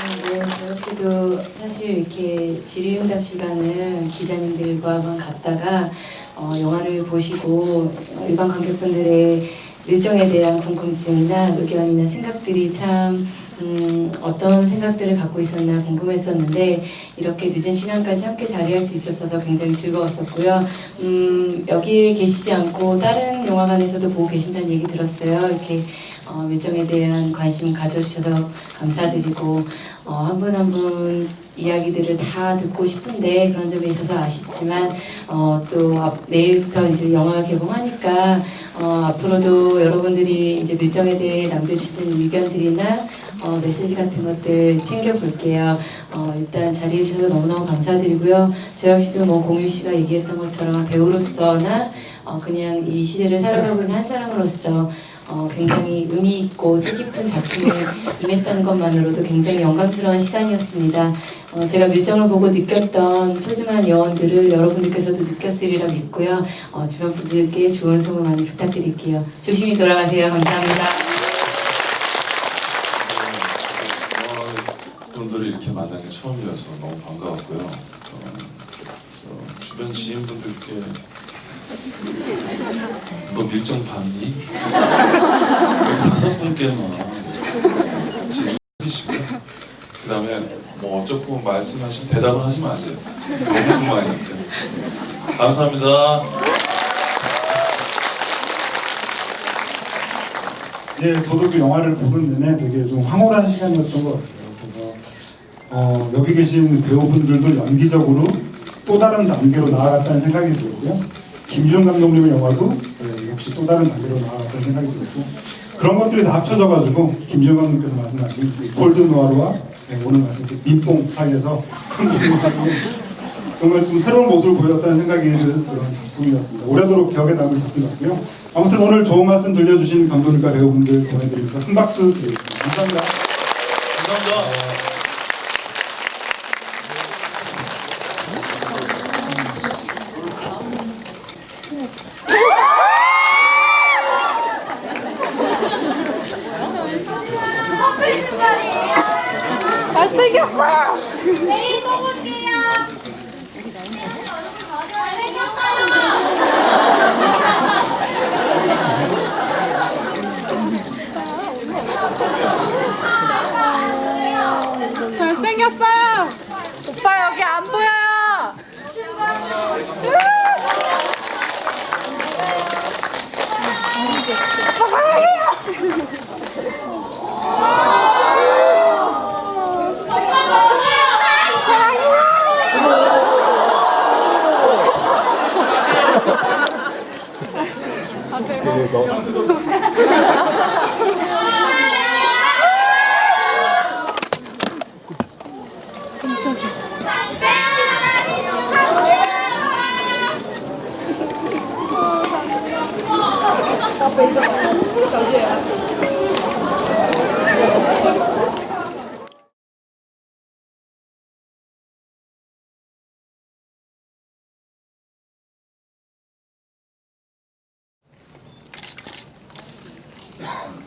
네, 저 역시도 사실 이렇게 질의응답 시간을 기자님들과만 갔다가 영화를 보시고 일반 관객분들의 일정에 대한 궁금증이나 의견이나 생각들이 참 어떤 생각들을 갖고 있었나 궁금했었는데 이렇게 늦은 시간까지 함께 자리할 수 있어서 굉장히 즐거웠었고요. 여기에 계시지 않고 다른 영화관에서도 보고 계신다는 얘기 들었어요. 이렇게 밀정에 대한 관심 가져주셔서 감사드리고 한 분 한 분 이야기들을 다 듣고 싶은데 그런 점에 있어서 아쉽지만 또 내일부터 이제 영화가 개봉하니까 앞으로도 여러분들이 이제 밀정에 대해 남겨주시는 의견들이나 메시지 같은 것들 챙겨볼게요. 일단 자리해 주셔서 너무너무 감사드리고요. 저 역시도 뭐 공유 씨가 얘기했던 것처럼 배우로서나 그냥 이 시대를 살아가고 있는 한 사람으로서 굉장히 의미 있고 뜻깊은 작품에 임했다는 것만으로도 굉장히 영광스러운 시간이었습니다. 제가 밀정을 보고 느꼈던 소중한 여운들을 여러분들께서도 느꼈으리라 믿고요. 주변 분들께 좋은 소문 많이 부탁드릴게요. 조심히 돌아가세요. 감사합니다.
분들을 이렇게 만난 게 처음이어서 너무 반가웠고요. 주변 지인분들께 너 밀정 봤니? 여기 5분께만 지금 해주시고요. 그 다음에 뭐 어쩌고 말씀하시면 대답은 하지 마세요. 너무 궁금하니까. 감사합니다.
예, 저도 그 영화를 보는 내내 되게 좀 황홀한 시간이었던 것 같아요. 그래서 여기 계신 배우분들도 연기적으로 또 다른 단계로 나아갔다는 생각이 들었고요. 김지훈 감독님의 영화도 역시 또 다른 단계로 나아갔다는 생각이 들었고 그런 것들이 다 합쳐져가지고 김지훈 감독님께서 말씀하신 골드 노아르와 오늘 말씀하신 민뽕 사이에서 정말 좀 새로운 모습을 보였다는 생각이 드는 그런 작품이었습니다. 오래도록 기억에 남을 작품 같고요. 아무튼 오늘 좋은 말씀 들려주신 감독님과 배우분들 보내드리면서 큰 박수 드리겠습니다. 감사합니다.
감사합니다.
잘생겼어! 내일 또 볼게요!
잘생겼어요! 오빠 여기 안 보여요! 오빠 사랑해요!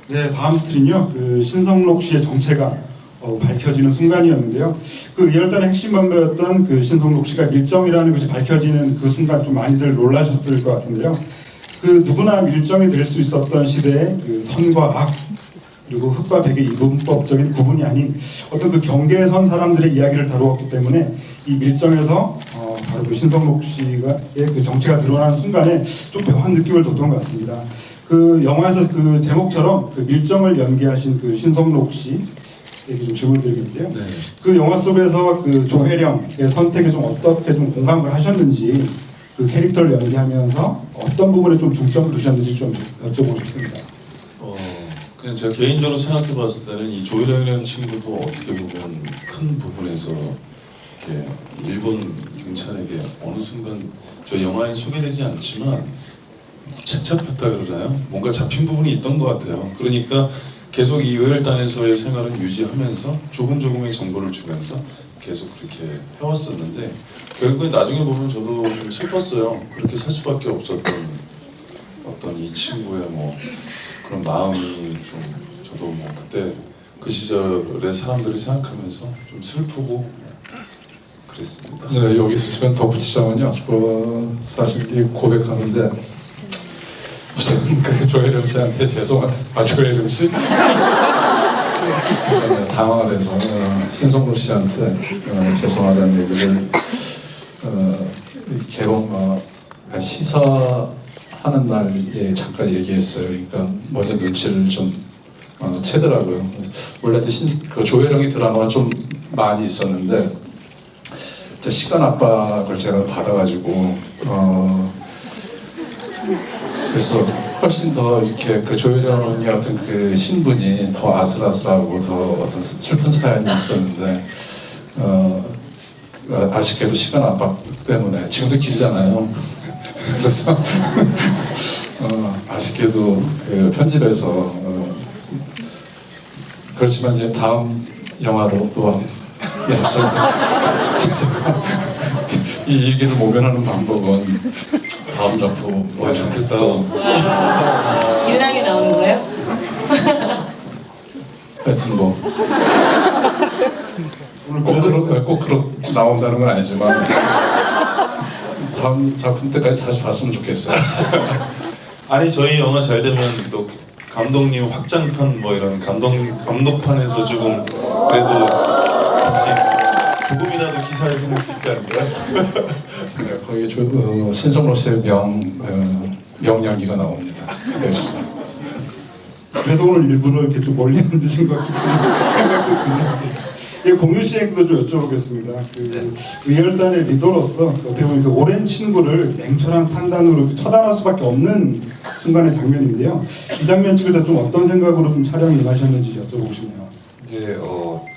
네, 다음 스틸은요. 그 신성록 씨의 정체가 밝혀지는 순간이었는데요. 그 리얼단의 핵심 멤버였던 그 신성록 씨가 밀정이라는 것이 밝혀지는 그 순간 좀 많이들 놀라셨을 것 같은데요. 그 누구나 밀정이 될 수 있었던 시대의 그 선과 악 그리고 흑과 백의 이분법적인 구분이 아닌 어떤 그 경계에 선 사람들의 이야기를 다루었기 때문에 이 밀정에서 바로 그 신성록 씨의 그 정체가 드러나는 순간에 좀 묘한 느낌을 줬던 것 같습니다. 그 영화에서 그 제목처럼 그 밀정을 연기하신 그 신성록 씨에게 좀 질문을 드리겠는데요.
네.
그 영화 속에서 그 조혜령의 선택에 좀 어떻게 좀 공감을 하셨는지 그 캐릭터를 연기하면서 어떤 부분에 좀 중점을 두셨는지 좀 여쭤보고 싶습니다.
그냥 제가 개인적으로 생각해 봤을 때는 이 조혜령이라는 친구도 어떻게 보면 큰 부분에서 이렇게 일본 경찰에게 어느 순간 저 영화에 소개되지 않지만 채잡혔다 그러나요? 뭔가 잡힌 부분이 있던 것 같아요. 그러니까 계속 이 의열단에서의 생활을 유지하면서 조금의 정보를 주면서 계속 그렇게 해왔었는데 결국에 나중에 보면 저도 좀 슬펐어요. 그렇게 살 수밖에 없었던 어떤 이 친구의 뭐 그런 마음이 좀 저도 뭐 그때 그 시절의 사람들을 생각하면서 좀 슬프고 그랬습니다.
네, 여기서 제가 덧붙이자면요. 사실 이 고백하는데 우선 그 조혜령 씨한테 조혜령 씨? 죄송해요. 당황을 해서 신성록 씨한테 죄송하다는 얘기를 개봉 시사하는 날에 잠깐 얘기했어요. 그러니까 먼저 눈치를 좀 채더라고요. 원래 그 조혜령이 드라마가 좀 많이 있었는데 시간 압박을 제가 받아가지고 그래서 훨씬 더 이렇게 그 조혜령의 어떤 그 신분이 더 아슬아슬하고 더 어떤 슬픈 사연이 있었는데 아쉽게도 시간 압박 때문에 지금도 길잖아요. 그래서 아쉽게도 그 편집에서 그렇지만 이제 다음 영화로 또 약속 이 얘기를 모면하는 방법은 다음 작품
좋겠다.
유난히 나오는 거예요?
하여튼 뭐
오늘
꼭 그렇게 나온다는 건 아니지만 다음 작품 때까지 자주 봤으면 좋겠어요.
아니 저희 영화 잘 되면 또 감독님 확장판 뭐 이런 감독판에서 조금 그래도 혹시 조금이라도 기사를 해볼 수 있지 않을까요?
네, 거기 신성록 씨의 명연기가 나옵니다. 기대해 주세요.
그래서 오늘 일부러 이렇게 좀 멀리 앉으신 것 같기도 하고 생각도 드는데 이 공유 씨에게도 좀 여쭤보겠습니다. 그 의열단의 리더로서 어떻게 보면 그 오랜 친구를 냉철한 판단으로 처단할 수밖에 없는 순간의 장면인데요. 이 장면 찍을 때 좀 어떤 생각으로 좀 촬영에 임하셨는지 여쭤보고 싶네요.
이제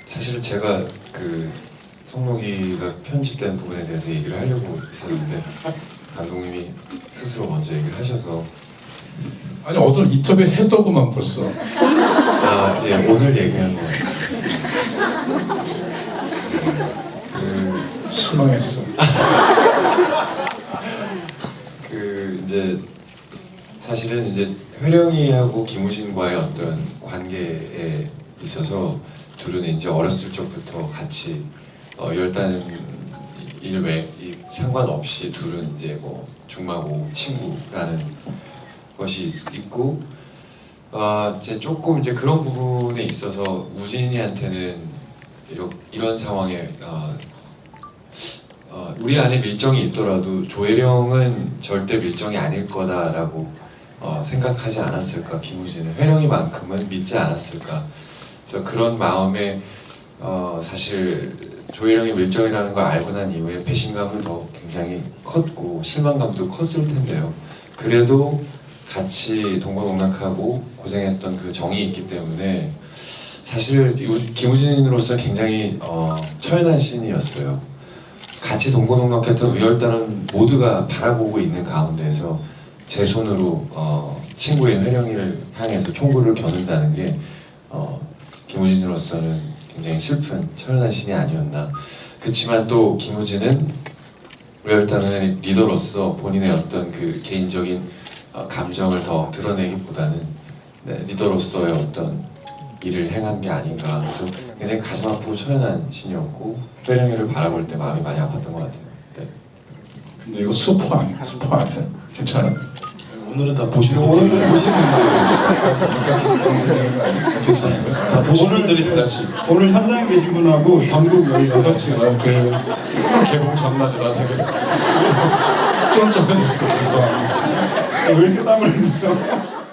사실 제가 그 성록이가 편집된 부분에 대해서 얘기를 하려고 했었는데 감독님이 스스로 먼저 얘기를 하셔서
아니 어떤 인터뷰 해더구만 벌써.
예, 오늘 얘기한 것 같습니다.
실망했어.
이제 사실은 이제 회령이하고 김우진과의 어떤 관계에 있어서 둘은 이제 어렸을 적부터 같이 열단 일외 상관없이 둘은 이제 뭐 중마고 친구라는 것이 있고 이제 조금 이제 그런 부분에 있어서 우진이한테는 이런 상황에 우리 안에 밀정이 있더라도 조혜령은 절대 밀정이 아닐 거다라고 생각하지 않았을까. 김우진은 회령이만큼은 믿지 않았을까. 그래서 그런 마음에 사실 조혜령이 밀정이라는 걸 알고 난 이후에 배신감은 더 굉장히 컸고 실망감도 컸을 텐데요. 그래도 같이 동고동락하고 고생했던 그 정이 있기 때문에 사실 김우진으로서 굉장히 처연한 신이었어요. 같이 동고동락했던 의열단은 모두가 바라보고 있는 가운데에서 제 손으로 친구인 회령이를 향해서 총구를 겨눈다는 게 김우진으로서는 굉장히 슬픈 처연한 신이 아니었나. 그렇지만 또 김우진은 우열단의 리더로서 본인의 어떤 그 개인적인 감정을 더 드러내기보다는 리더로서의 어떤 일을 행한 게 아닌가. 그래서 굉장히 가슴 아프고 처연한 신이었고 회령이를 바라볼 때 마음이 많이 아팠던 것 같아요. 네.
근데 이거 스포 아니야? 스포 아니야? 괜찮아?
오늘은 다 보시는
오늘 보시는데 괜찮아요?
다 보시는 분들이 다시
오늘 현장에 계신 분하고 전국 16시
제가 그 개봉 전날이라서 좀 쫄쫄했어. 죄송합니다.
왜 이렇게 땀을 흘리세요?